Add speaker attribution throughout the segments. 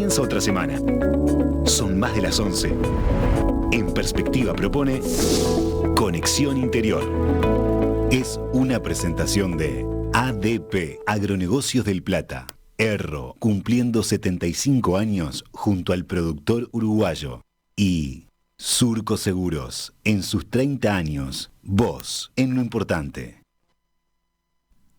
Speaker 1: Comienza otra semana. Son más de las 11. En Perspectiva propone Conexión Interior. Es una presentación de ADP, Agronegocios del Plata. Erro, cumpliendo 75 años junto al productor uruguayo. Y Surco Seguros, en sus 30 años, vos en lo importante.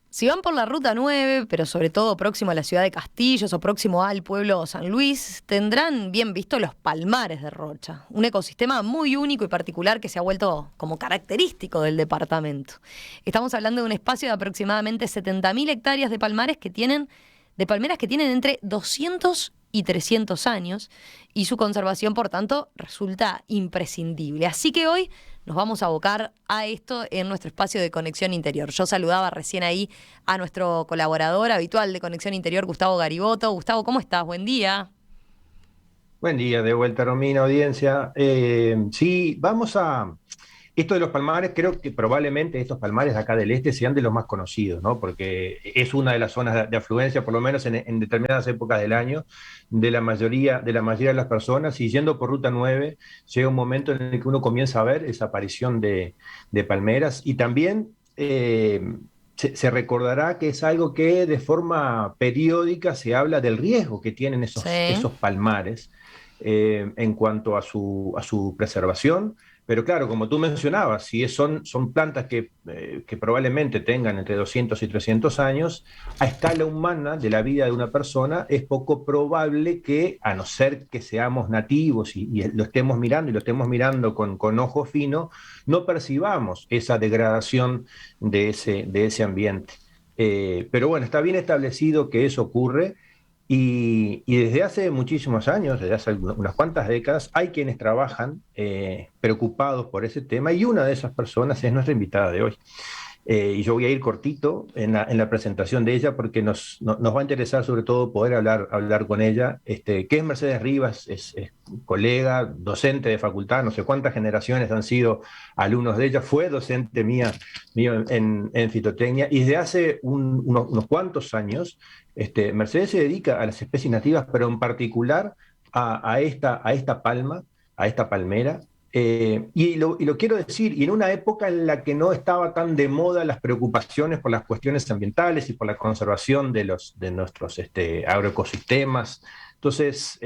Speaker 2: Si van por la Ruta 9, pero sobre todo próximo a la ciudad de Castillos o próximo al pueblo San Luis, tendrán bien visto los palmares de Rocha, un ecosistema muy único y particular que se ha vuelto como característico del departamento. Estamos hablando de un espacio de aproximadamente 70.000 hectáreas de palmares de palmeras que tienen entre 200 y 300 años, y su conservación, por tanto, resulta imprescindible. Así que hoy nos vamos a abocar a esto en nuestro espacio de Conexión Interior. Yo saludaba recién ahí a nuestro colaborador habitual de Conexión Interior, Gustavo Gariboto. Gustavo, ¿cómo estás? Buen día.
Speaker 3: Buen día, de vuelta, Romina, audiencia. Sí, vamos a... Esto de los palmares, creo que probablemente estos palmares de acá del este sean de los más conocidos, ¿no? Porque es una de las zonas de afluencia, por lo menos en determinadas épocas del año, de la mayoría de las personas, y yendo por Ruta 9, llega un momento en el que uno comienza a ver esa aparición de palmeras, y también se recordará que es algo que de forma periódica se habla del riesgo que tienen esos palmares en cuanto a su preservación. Pero claro, como tú mencionabas, si son plantas que probablemente tengan entre 200 y 300 años, a escala humana de la vida de una persona, es poco probable que, a no ser que seamos nativos y lo estemos mirando con ojo fino, no percibamos esa degradación de ese ambiente. Pero bueno, está bien establecido que eso ocurre. Y desde hace muchísimos años, desde hace unas cuantas décadas, hay quienes trabajan preocupados por ese tema, y una de esas personas es nuestra invitada de hoy. Y yo voy a ir cortito en la presentación de ella, porque nos va a interesar sobre todo poder hablar con ella, que es Mercedes Rivas, es colega, docente de facultad, no sé cuántas generaciones han sido alumnos de ella, fue docente mío en fitotecnia, y desde hace unos cuantos años Mercedes se dedica a las especies nativas, pero en particular a esta palma, a esta palmera. Y lo quiero decir, y en una época en la que no estaba tan de moda las preocupaciones por las cuestiones ambientales y por la conservación de nuestros agroecosistemas. Entonces,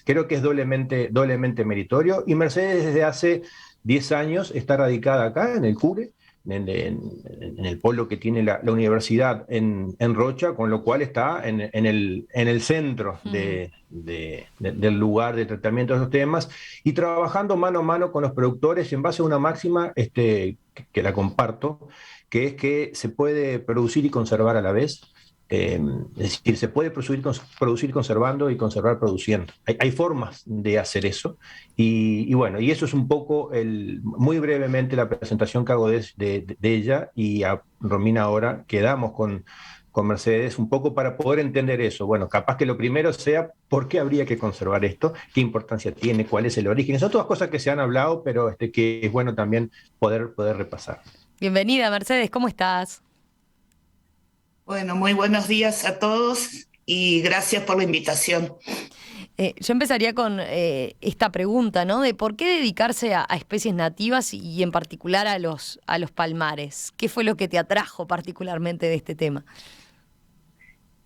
Speaker 3: creo que es doblemente meritorio. Y Mercedes desde hace 10 años está radicada acá en el CURE, en el polo que tiene la universidad en Rocha, con lo cual está en el centro del lugar de tratamiento de esos temas, y trabajando mano a mano con los productores en base a una máxima que la comparto, que es que se puede producir y conservar a la vez. Es decir, se puede producir conservando y conservar produciendo. Hay formas de hacer eso, y bueno, y eso es un poco, muy brevemente, la presentación que hago de ella, y a Romina ahora quedamos con Mercedes un poco para poder entender eso. Bueno, capaz que lo primero sea por qué habría que conservar esto, qué importancia tiene, cuál es el origen. Son todas cosas que se han hablado, pero que es bueno también poder repasar.
Speaker 2: Bienvenida, Mercedes, ¿cómo estás?
Speaker 4: Bueno, muy buenos días a todos y gracias por la invitación.
Speaker 2: Yo empezaría con esta pregunta, ¿no? De por qué dedicarse a especies nativas y en particular a los palmares. ¿Qué fue lo que te atrajo particularmente de este tema?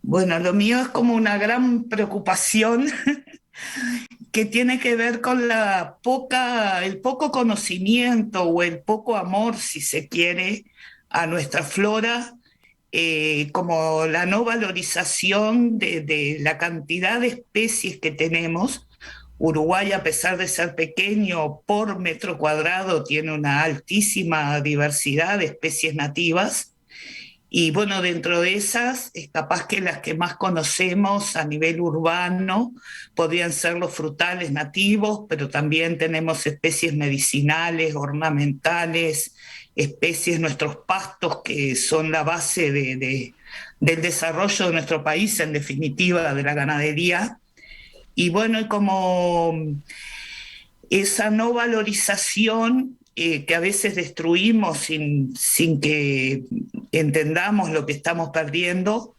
Speaker 4: Bueno, lo mío es como una gran preocupación que tiene que ver con el poco conocimiento o el poco amor, si se quiere, a nuestra flora, como la no valorización de la cantidad de especies que tenemos. Uruguay, a pesar de ser pequeño por metro cuadrado, tiene una altísima diversidad de especies nativas. Y bueno, dentro de esas, es capaz que las que más conocemos a nivel urbano podrían ser los frutales nativos, pero también tenemos especies medicinales, ornamentales, especies, nuestros pastos, que son la base del desarrollo de nuestro país, en definitiva, de la ganadería. Y bueno, y como esa no valorización que a veces destruimos sin que entendamos lo que estamos perdiendo,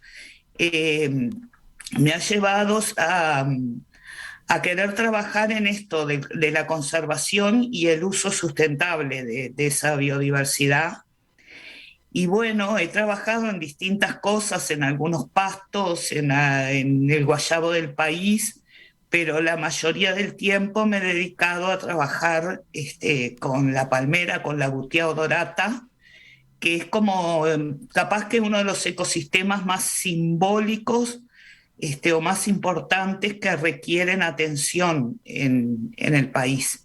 Speaker 4: me ha llevado a querer trabajar en esto de la conservación y el uso sustentable de esa biodiversidad. Y bueno, he trabajado en distintas cosas, en algunos pastos, en el guayabo del país, pero la mayoría del tiempo me he dedicado a trabajar con la palmera, con la Butia odorata, que es como capaz que uno de los ecosistemas más simbólicos o más importantes que requieren atención en el país.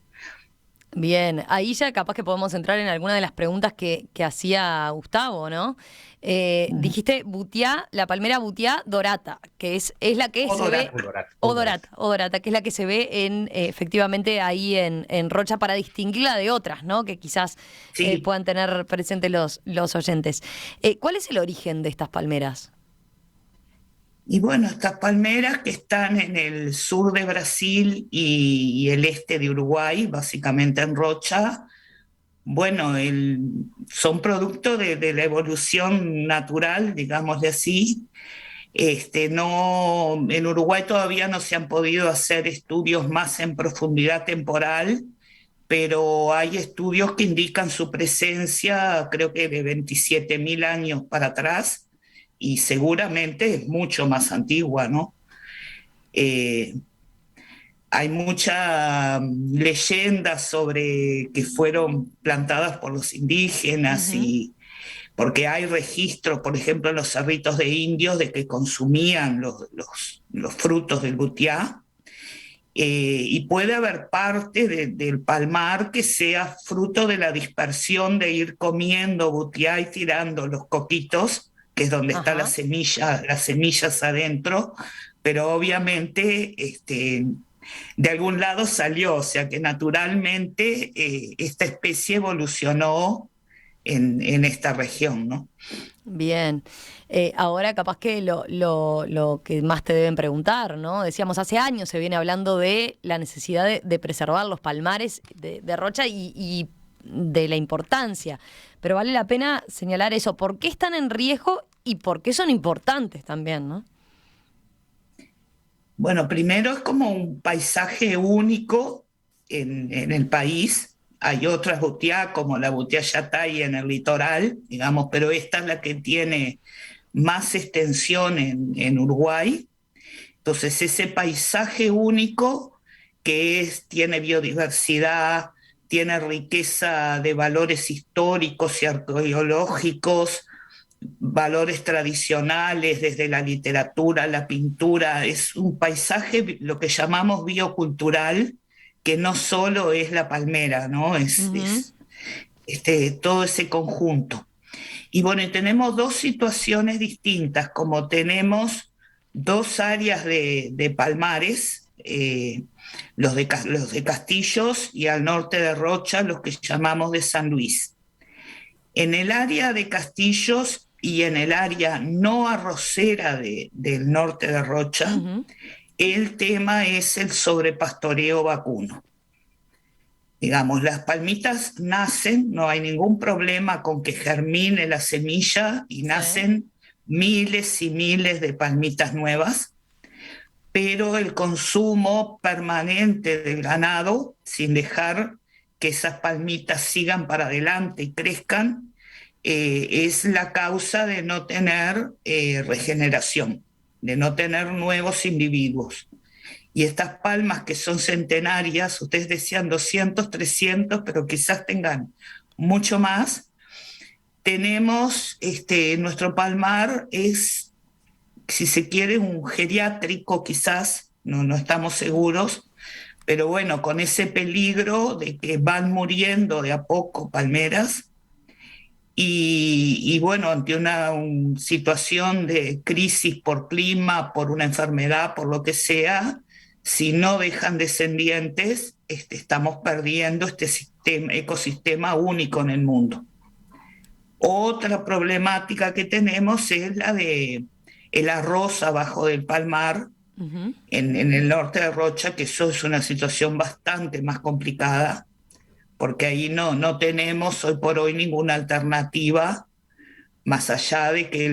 Speaker 2: Bien, ahí ya capaz que podemos entrar en alguna de las preguntas que hacía Gustavo, ¿no? Dijiste Butia, la palmera Butia dorata, que es la que se ve... Odorata, que es la que se ve efectivamente ahí en Rocha, para distinguirla de otras, ¿no? Que quizás
Speaker 4: Sí.
Speaker 2: puedan tener presentes los oyentes. ¿Cuál es el origen de estas palmeras?
Speaker 4: Y bueno, estas palmeras que están en el sur de Brasil y el este de Uruguay, básicamente en Rocha, bueno, son producto de la evolución natural, digámosle así. No, en Uruguay todavía no se han podido hacer estudios más en profundidad temporal, pero hay estudios que indican su presencia, creo que de 27.000 años para atrás, y seguramente es mucho más antigua, ¿no? Eh, Hay mucha leyenda sobre que fueron plantadas por los indígenas,
Speaker 2: Ujú.
Speaker 4: y porque hay registros, por ejemplo, en los cerritos de indios, de que consumían los frutos del butiá. Y puede haber parte del palmar que sea fruto de la dispersión de ir comiendo butiá y tirando los coquitos, que es donde está la
Speaker 2: Ajá.
Speaker 4: semilla, las semillas adentro, pero obviamente de algún lado salió, o sea que naturalmente esta especie evolucionó en esta región, ¿no?
Speaker 2: Bien. Ahora capaz que lo que más te deben preguntar, ¿no? Decíamos, hace años se viene hablando de la necesidad de preservar los palmares de Rocha y de la importancia. Pero vale la pena señalar eso. ¿Por qué están en riesgo y por qué son importantes también, ¿no?
Speaker 4: Bueno, primero es como un paisaje único en el país. Hay otras butiá, como la butiá Yatay en el litoral, digamos, pero esta es la que tiene más extensión en Uruguay. Entonces, ese paisaje único tiene biodiversidad, tiene riqueza de valores históricos y arqueológicos, valores tradicionales desde la literatura, la pintura. Es un paisaje, lo que llamamos biocultural, que no solo es la palmera, ¿no?
Speaker 2: Ujú.
Speaker 4: Todo ese conjunto. Y bueno, y tenemos dos situaciones distintas, como tenemos dos áreas de palmares, los de Castillos, y al norte de Rocha, los que llamamos de San Luis. En el área de Castillos y en el área no arrocera del norte de Rocha,
Speaker 2: Ujú.
Speaker 4: el tema es el sobrepastoreo vacuno. Digamos, las palmitas nacen, no hay ningún problema con que germine la semilla y
Speaker 2: Sí.
Speaker 4: nacen miles y miles de palmitas nuevas, pero el consumo permanente del ganado, sin dejar que esas palmitas sigan para adelante y crezcan, es la causa de no tener regeneración, de no tener nuevos individuos. Y estas palmas que son centenarias, ustedes decían 200, 300, pero quizás tengan mucho más. Tenemos, nuestro palmar es, si se quiere, un geriátrico quizás, no estamos seguros, pero bueno, con ese peligro de que van muriendo de a poco palmeras. Y bueno, ante una situación de crisis por clima, por una enfermedad, por lo que sea, si no dejan descendientes, estamos perdiendo este ecosistema único en el mundo. Otra problemática que tenemos es la de el arroz abajo del palmar,
Speaker 2: Ujú.
Speaker 4: en el norte de Rocha, que eso es una situación bastante más complicada, porque ahí no tenemos hoy por hoy ninguna alternativa más allá de que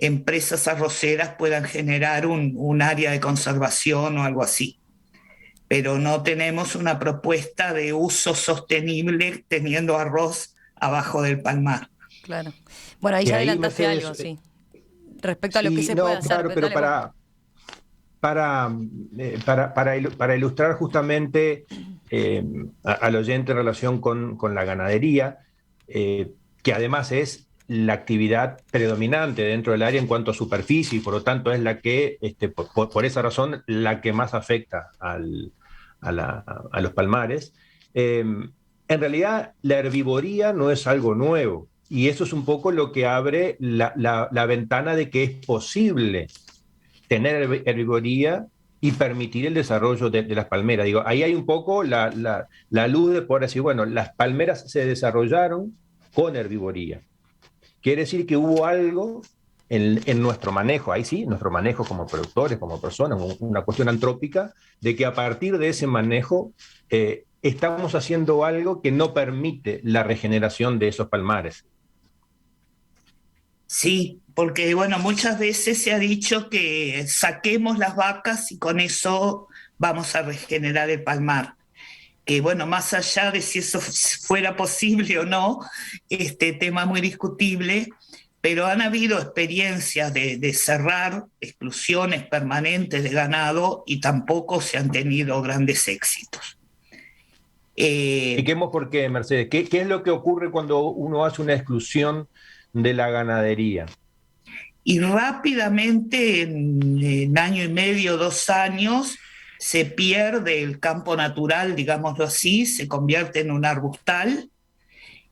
Speaker 4: empresas arroceras puedan generar un área de conservación o algo así. Pero no tenemos una propuesta de uso sostenible teniendo arroz abajo del palmar.
Speaker 2: Claro. Bueno, ahí
Speaker 3: Y
Speaker 2: ya
Speaker 3: ahí,
Speaker 2: adelantaste
Speaker 3: Mercedes,
Speaker 2: algo, sí. Respecto a lo que
Speaker 3: sí,
Speaker 2: se
Speaker 3: no,
Speaker 2: puede hacer.
Speaker 3: claro, pero
Speaker 2: Dale vos.
Speaker 3: para ilustrar justamente al oyente en relación con la ganadería, que además es la actividad predominante dentro del área en cuanto a superficie y por lo tanto es la que, por esa razón, la que más afecta a los palmares. En realidad, la herbivoría no es algo nuevo y eso es un poco lo que abre la ventana de que es posible tener herbivoría y permitir el desarrollo de las palmeras. Digo, ahí hay un poco la luz de poder decir, bueno, las palmeras se desarrollaron con herbivoría. Quiere decir que hubo algo en nuestro manejo, ahí sí, nuestro manejo como productores, como personas, una cuestión antrópica, de que a partir de ese manejo estamos haciendo algo que no permite la regeneración de esos palmares.
Speaker 4: Sí, porque bueno, muchas veces se ha dicho que saquemos las vacas y con eso vamos a regenerar el palmar. Que bueno, más allá de si eso fuera posible o no, este tema muy discutible, pero han habido experiencias de cerrar exclusiones permanentes de ganado y tampoco se han tenido grandes éxitos.
Speaker 3: Expliquemos por qué, Mercedes. ¿Qué es lo que ocurre cuando uno hace una exclusión de la ganadería?
Speaker 4: Y rápidamente, en año y medio, 2 años, se pierde el campo natural, digámoslo así, se convierte en un arbustal,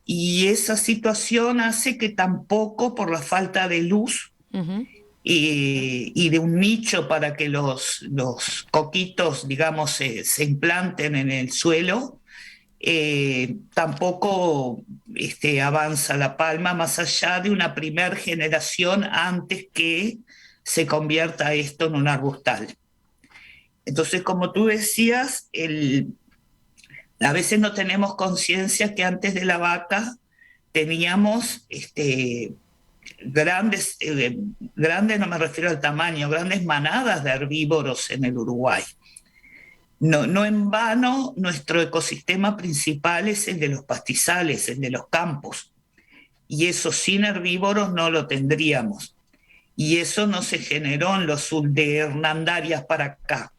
Speaker 4: y esa situación hace que tampoco por la falta de luz
Speaker 2: Ujú.
Speaker 4: y de un nicho para que los coquitos, digamos, se implanten en el suelo, tampoco avanza la palma más allá de una primer generación antes que se convierta esto en un arbustal. Entonces, como tú decías, a veces no tenemos conciencia que antes de la vaca teníamos grandes, no me refiero al tamaño, grandes manadas de herbívoros en el Uruguay. No, no en vano, nuestro ecosistema principal es el de los pastizales, el de los campos. Y eso sin herbívoros no lo tendríamos. Y eso no se generó en los de Hernandarias para acá.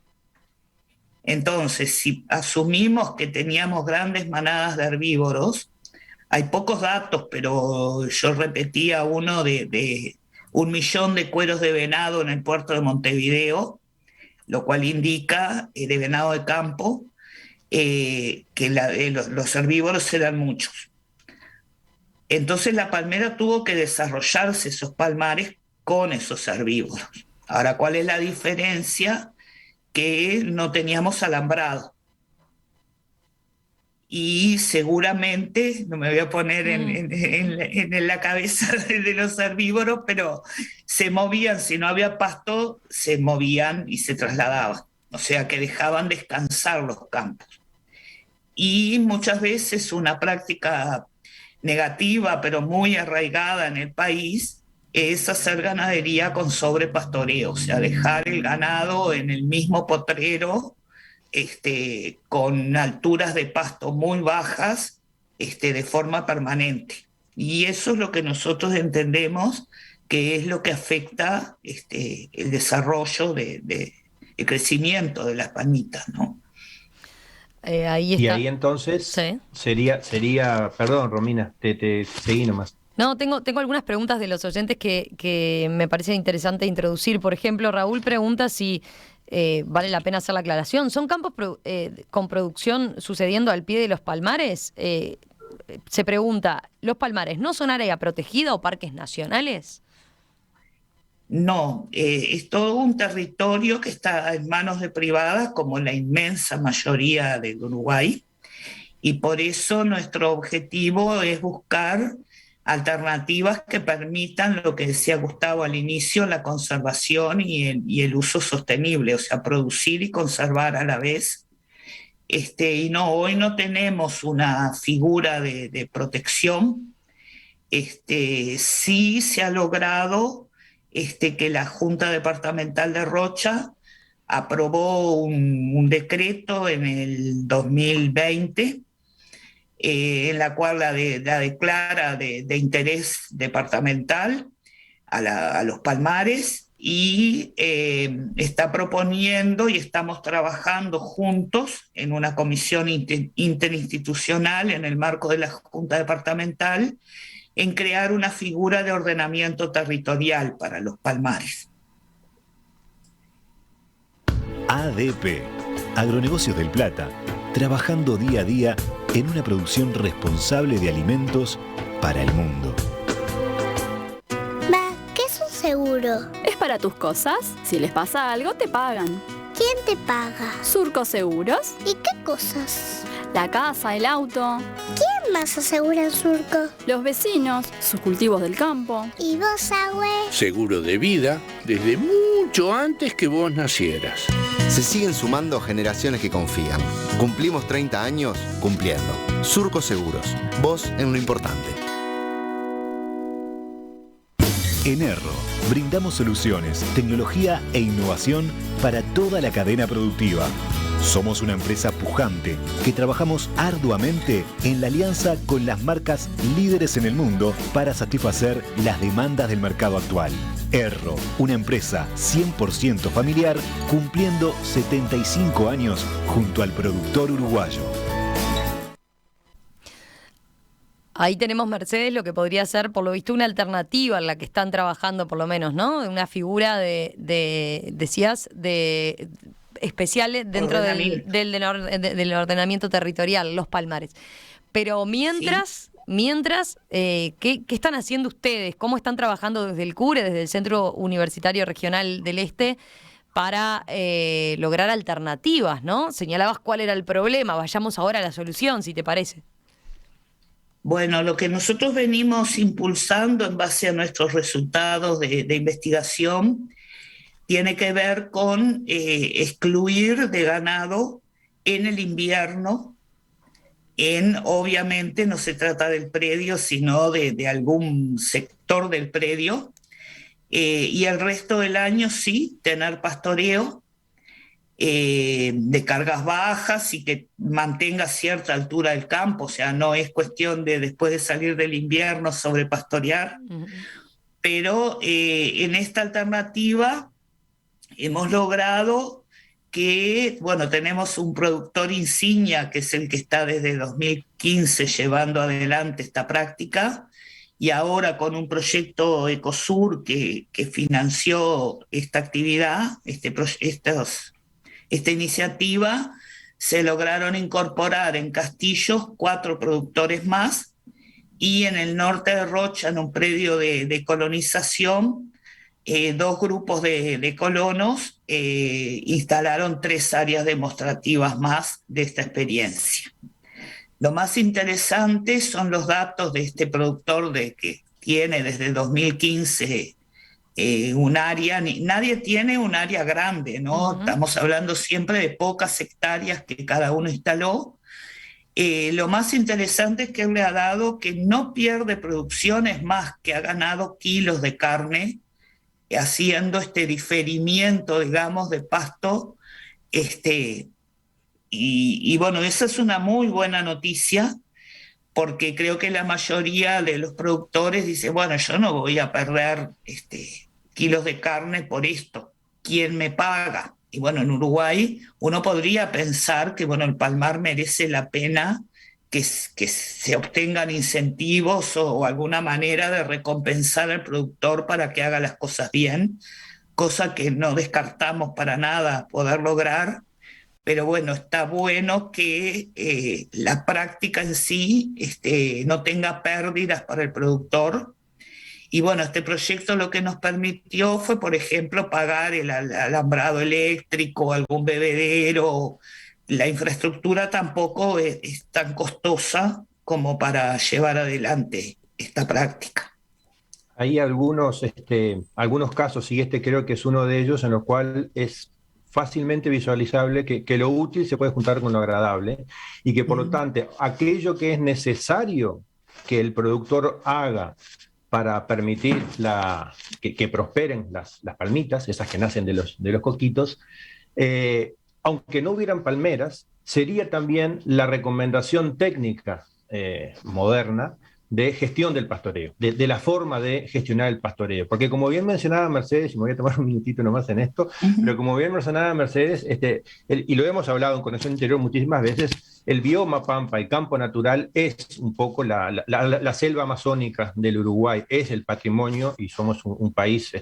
Speaker 4: Entonces, si asumimos que teníamos grandes manadas de herbívoros, hay pocos datos, pero yo repetía uno de 1 millón de cueros de venado en el puerto de Montevideo, lo cual indica, de venado de campo, que los herbívoros eran muchos. Entonces la palmera tuvo que desarrollarse esos palmares con esos herbívoros. Ahora, ¿cuál es la diferencia? Que no teníamos alambrado. Y seguramente, no me voy a poner en la cabeza de los herbívoros, pero se movían, si no había pasto, se movían y se trasladaban. O sea que dejaban descansar los campos. Y muchas veces una práctica negativa, pero muy arraigada en el país, es hacer ganadería con sobrepastoreo, o sea, dejar el ganado en el mismo potrero, con alturas de pasto muy bajas, de forma permanente. Y eso es lo que nosotros entendemos que es lo que afecta el desarrollo, el crecimiento de las palmitas, ¿no?
Speaker 2: Ahí
Speaker 3: Y
Speaker 2: está.
Speaker 3: ahí entonces
Speaker 2: Sí.
Speaker 3: sería, perdón, Romina, te seguí nomás.
Speaker 2: No, tengo algunas preguntas de los oyentes que me parece interesante introducir. Por ejemplo, Raúl pregunta si vale la pena hacer la aclaración. ¿Son campos con producción sucediendo al pie de los palmares? Se pregunta, ¿los palmares no son área protegida o parques nacionales?
Speaker 4: No, es todo un territorio que está en manos de privadas, como la inmensa mayoría del Uruguay, y por eso nuestro objetivo es buscar alternativas que permitan lo que decía Gustavo al inicio, la conservación y el uso sostenible, o sea, producir y conservar a la vez. Y no, hoy no tenemos una figura de protección. Sí se ha logrado que la Junta Departamental de Rocha aprobó un decreto en el 2020, en la cual la declara de interés departamental a los palmares, y está proponiendo, y estamos trabajando juntos en una comisión interinstitucional en el marco de la Junta Departamental, en crear una figura de ordenamiento territorial para los palmares.
Speaker 1: ADP, Agronegocios del Plata, trabajando día a día en una producción responsable de alimentos para el mundo.
Speaker 5: ¿Qué es un seguro?
Speaker 6: Es para tus cosas. Si les pasa algo, te pagan.
Speaker 5: ¿Quién te paga?
Speaker 6: Surco Seguros.
Speaker 5: ¿Y qué cosas?
Speaker 6: La casa, el auto.
Speaker 5: ¿Quién más asegura en Surco?
Speaker 6: Los vecinos, sus cultivos del campo.
Speaker 5: ¿Y vos, Agüe?
Speaker 7: Seguro de vida desde mucho antes que vos nacieras.
Speaker 8: Se siguen sumando generaciones que confían. Cumplimos 30 años cumpliendo. Surco Seguros, vos en lo importante.
Speaker 1: En Erro, brindamos soluciones, tecnología e innovación para toda la cadena productiva. Somos una empresa pujante que trabajamos arduamente en la alianza con las marcas líderes en el mundo para satisfacer las demandas del mercado actual. Erro, una empresa 100% familiar cumpliendo 75 años junto al productor uruguayo.
Speaker 2: Ahí tenemos, Mercedes, lo que podría ser, por lo visto, una alternativa en la que están trabajando, por lo menos, ¿no? Una figura decías, de especiales dentro del ordenamiento territorial, los palmares. Pero mientras, ¿qué están haciendo ustedes? ¿Cómo están trabajando desde el CURE, desde el Centro Universitario Regional del Este, para lograr alternativas, ¿no? Señalabas cuál era el problema, vayamos ahora a la solución, si te parece.
Speaker 4: Bueno, lo que nosotros venimos impulsando en base a nuestros resultados de investigación tiene que ver con excluir de ganado en el invierno. Obviamente no se trata del predio, sino de algún sector del predio, y el resto del año sí, tener pastoreo de cargas bajas y que mantenga cierta altura del campo. O sea, no es cuestión de después de salir del invierno sobrepastorear, pero en esta alternativa hemos logrado que, bueno, tenemos un productor insignia que es el que está desde 2015 llevando adelante esta práctica, y ahora con un proyecto Ecosur que financió esta actividad, esta iniciativa, se lograron incorporar en Castillos 4 productores más, y en el norte de Rocha, en un predio de colonización, 2 grupos de colonos instalaron 3 áreas demostrativas más de esta experiencia. Lo más interesante son los datos de este productor que tiene desde 2015 un área. Nadie tiene un área grande, ¿no? Estamos hablando siempre de pocas hectáreas que cada uno instaló. Lo más interesante es que él le ha dado que no pierde producción, es más, que ha ganado kilos de carne haciendo este diferimiento, digamos, de pasto. Y bueno, esa es una muy buena noticia, porque creo que la mayoría de los productores dice, bueno, yo no voy a perder kilos de carne por esto, ¿quién me paga? Y bueno, en Uruguay uno podría pensar que, bueno, el palmar merece la pena que se obtengan incentivos o alguna manera de recompensar al productor para que haga las cosas bien, cosa que no descartamos para nada poder lograr. Pero bueno, está bueno que la práctica en sí no tenga pérdidas para el productor. Y bueno, este proyecto lo que nos permitió fue, por ejemplo, pagar el alambrado eléctrico, algún bebedero. La infraestructura tampoco es tan costosa como para llevar adelante esta práctica.
Speaker 3: Hay algunos casos, y creo que es uno de ellos, en los cuales es fácilmente visualizable que lo útil se puede juntar con lo agradable, y que por lo tanto aquello que es necesario que el productor haga para permitir que prosperen las palmitas, esas que nacen de los coquitos. Aunque no hubieran palmeras, sería también la recomendación técnica moderna de gestión del pastoreo, de la forma de gestionar el pastoreo. Porque como bien mencionaba Mercedes, y me voy a tomar un minutito nomás en esto, pero como bien mencionaba Mercedes, y lo hemos hablado en Conexión Interior muchísimas veces, el bioma pampa, el campo natural, es un poco la selva amazónica del Uruguay, es el patrimonio, y somos un país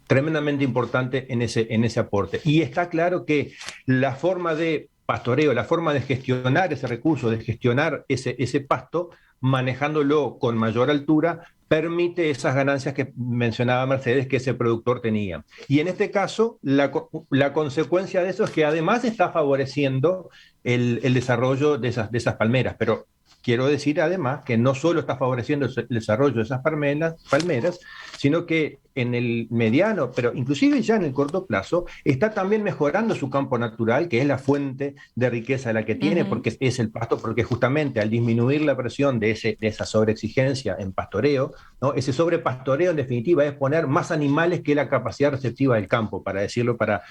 Speaker 3: tremendamente importante en ese aporte. Y está claro que la forma de pastoreo, la forma de gestionar ese recurso, de gestionar ese pasto, manejándolo con mayor altura, permite esas ganancias que mencionaba Mercedes que ese productor tenía. Y en este caso, la consecuencia de eso es que además está favoreciendo el desarrollo de esas palmeras, pero quiero decir además que no solo está favoreciendo el desarrollo de esas palmeras, sino que en el mediano, pero inclusive ya en el corto plazo, está también mejorando su campo natural, que es la fuente de riqueza de la que tiene, porque es el pasto, porque justamente al disminuir la presión de esa sobreexigencia en pastoreo, ¿no? Ese sobrepastoreo en definitiva es poner más animales que la capacidad receptiva del campo, para decirlo para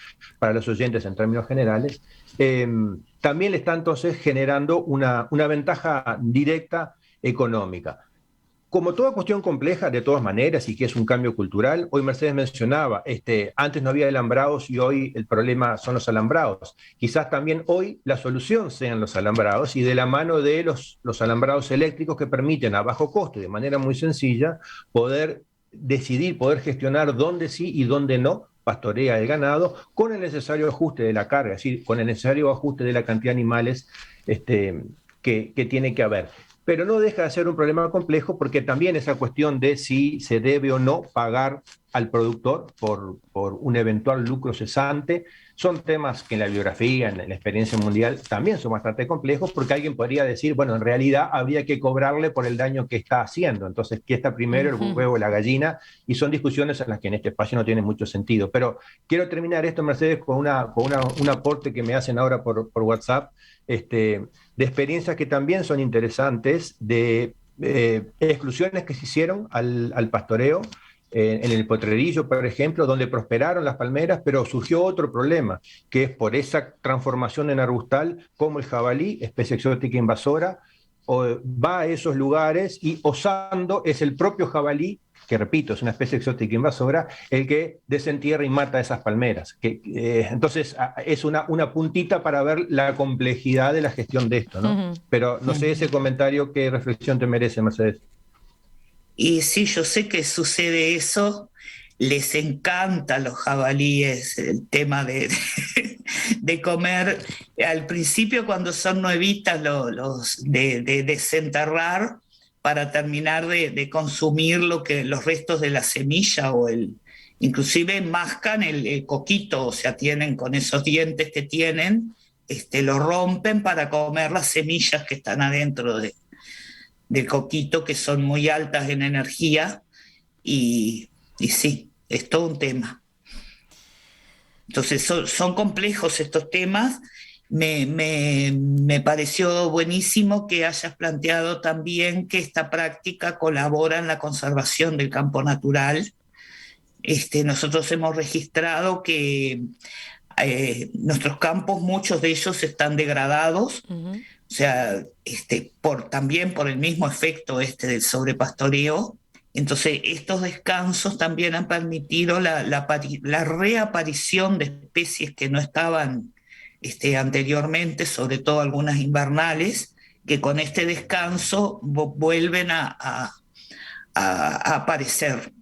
Speaker 3: los oyentes en términos generales, también le está entonces generando una ventaja directa económica. Como toda cuestión compleja, de todas maneras, y que es un cambio cultural, hoy Mercedes mencionaba, antes no había alambrados y hoy el problema son los alambrados. Quizás también hoy la solución sean los alambrados, y de la mano de los alambrados eléctricos que permiten a bajo costo y de manera muy sencilla poder decidir, poder gestionar dónde sí y dónde no pastorea el ganado, con el necesario ajuste de la carga, es decir, con el necesario ajuste de la cantidad de animales que tiene que haber. Pero no deja de ser un problema complejo, porque también esa cuestión de si se debe o no pagar al productor por un eventual lucro cesante, son temas que en la bibliografía, en la experiencia mundial, también son bastante complejos, porque alguien podría decir, bueno, en realidad habría que cobrarle por el daño que está haciendo. Entonces, ¿qué está primero, el huevo o la gallina? Y son discusiones en las que en este espacio no tienen mucho sentido. Pero quiero terminar esto, Mercedes, con un aporte que me hacen ahora por WhatsApp, de experiencias que también son interesantes, de exclusiones que se hicieron al pastoreo, en el Potrerillo, por ejemplo, donde prosperaron las palmeras, pero surgió otro problema, que es por esa transformación en arbustal, como el jabalí, especie exótica invasora, va a esos lugares, y osando es el propio jabalí, que repito, es una especie exótica invasora, el que desentierra y mata esas palmeras. Entonces, es una puntita para ver la complejidad de la gestión de esto, ¿no? Pero no sé ese comentario, ¿qué reflexión te merece, Mercedes?
Speaker 4: Y sí, yo sé que sucede eso, les encanta a los jabalíes el tema de comer. Al principio, cuando son nuevitas, de desenterrar para terminar de consumir los restos de la semilla, inclusive mascan el coquito, o sea, tienen con esos dientes que tienen, lo rompen para comer las semillas que están adentro del coquito, que son muy altas en energía, y sí, es todo un tema. Entonces son complejos estos temas. Me pareció buenísimo que hayas planteado también que esta práctica colabora en la conservación del campo natural. Nosotros hemos registrado que nuestros campos, muchos de ellos están degradados, o sea, también por el mismo efecto del sobrepastoreo. Entonces, estos descansos también han permitido la reaparición de especies que no estaban anteriormente, sobre todo algunas invernales, que con este descanso vuelven a aparecer.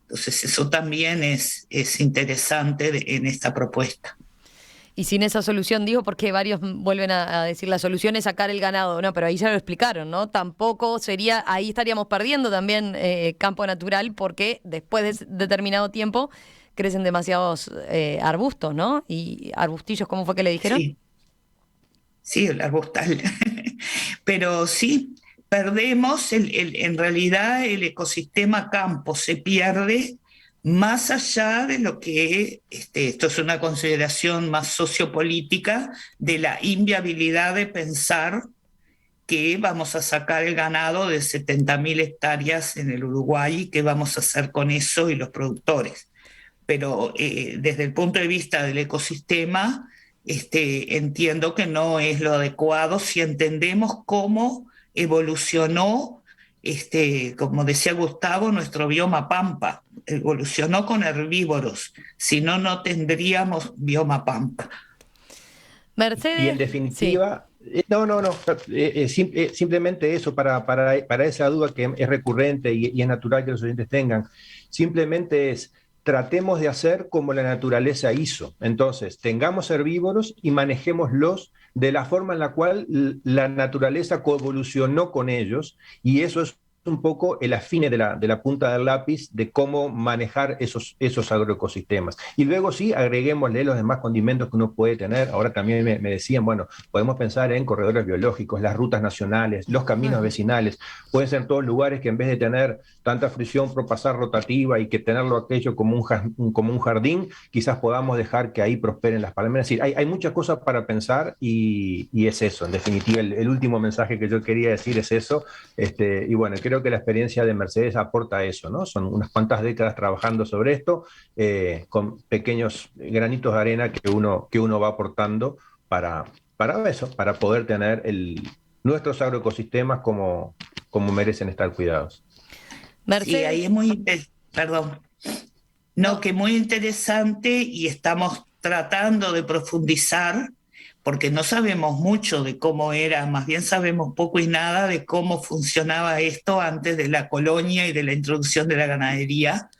Speaker 4: Entonces, eso también es interesante en esta propuesta.
Speaker 2: Y sin esa solución, digo, porque varios vuelven a decir la solución es sacar el ganado, ¿no? Pero ahí ya lo explicaron, ¿no? Tampoco sería, ahí estaríamos perdiendo también campo natural, porque después de determinado tiempo crecen demasiados arbustos, ¿no? Y arbustillos, ¿cómo fue que le dijeron?
Speaker 4: Sí, el arbustal. Pero sí, perdemos, en realidad el ecosistema campo se pierde, más allá de lo que, esto es una consideración más sociopolítica, de la inviabilidad de pensar que vamos a sacar el ganado de 70.000 hectáreas en el Uruguay y qué vamos a hacer con eso y los productores. Pero desde el punto de vista del ecosistema, entiendo que no es lo adecuado si entendemos cómo evolucionó, como decía Gustavo, nuestro bioma pampa. Evolucionó con herbívoros, si no, no tendríamos bioma pampa.
Speaker 2: Mercedes.
Speaker 3: Y en definitiva, simplemente eso, para esa duda que es recurrente y es natural que los oyentes tengan, simplemente es, tratemos de hacer como la naturaleza hizo. Entonces, tengamos herbívoros y manejémoslos de la forma en la cual la naturaleza coevolucionó con ellos, y eso es un poco el afine de la punta del lápiz de cómo manejar esos agroecosistemas. Y luego sí, agreguémosle los demás condimentos que uno puede tener. Ahora también me decían, bueno, podemos pensar en corredores biológicos, las rutas nacionales, los caminos vecinales. Pueden ser todos lugares que en vez de tener tanta fricción propasar rotativa y que tenerlo aquello como un jardín, quizás podamos dejar que ahí prosperen las palmeras. Es decir, hay muchas cosas para pensar y es eso. En definitiva, el último mensaje que yo quería decir es eso. Y bueno, creo que la experiencia de Mercedes aporta eso, ¿no? Son unas cuantas décadas trabajando sobre esto, con pequeños granitos de arena que uno va aportando para eso, para poder tener nuestros agroecosistemas como merecen estar cuidados.
Speaker 4: Mercedes. Sí, ahí es que muy interesante, y estamos tratando de profundizar porque no sabemos mucho de cómo era, más bien sabemos poco y nada de cómo funcionaba esto antes de la colonia y de la introducción de la ganadería.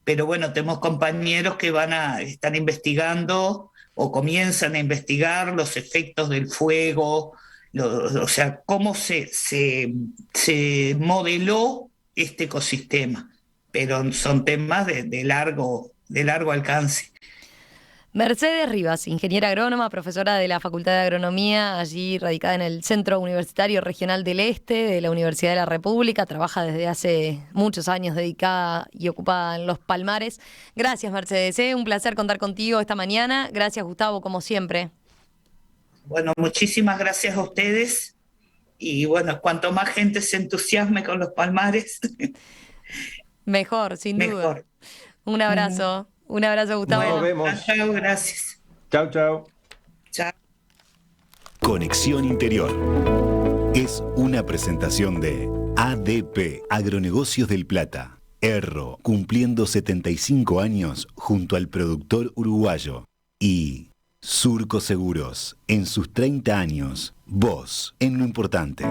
Speaker 4: Pero bueno, tenemos compañeros que están investigando o comienzan a investigar los efectos del fuego, o sea, cómo se modeló este ecosistema. Pero son temas de largo alcance.
Speaker 2: Mercedes Rivas, ingeniera agrónoma, profesora de la Facultad de Agronomía, allí radicada en el Centro Universitario Regional del Este de la Universidad de la República, trabaja desde hace muchos años dedicada y ocupada en los palmares. Gracias, Mercedes, un placer contar contigo esta mañana. Gracias, Gustavo, como siempre.
Speaker 4: Bueno, muchísimas gracias a ustedes, y bueno, cuanto más gente se entusiasme con los palmares,
Speaker 2: mejor, sin duda. Un abrazo. Un abrazo, Gustavo.
Speaker 3: Nos vemos.
Speaker 4: Chao, gracias.
Speaker 3: Chao, chao.
Speaker 4: Chao.
Speaker 1: Conexión Interior es una presentación de ADP, Agronegocios del Plata. Erro, cumpliendo 75 años junto al productor uruguayo. Y Surco Seguros, en sus 30 años, vos en lo importante.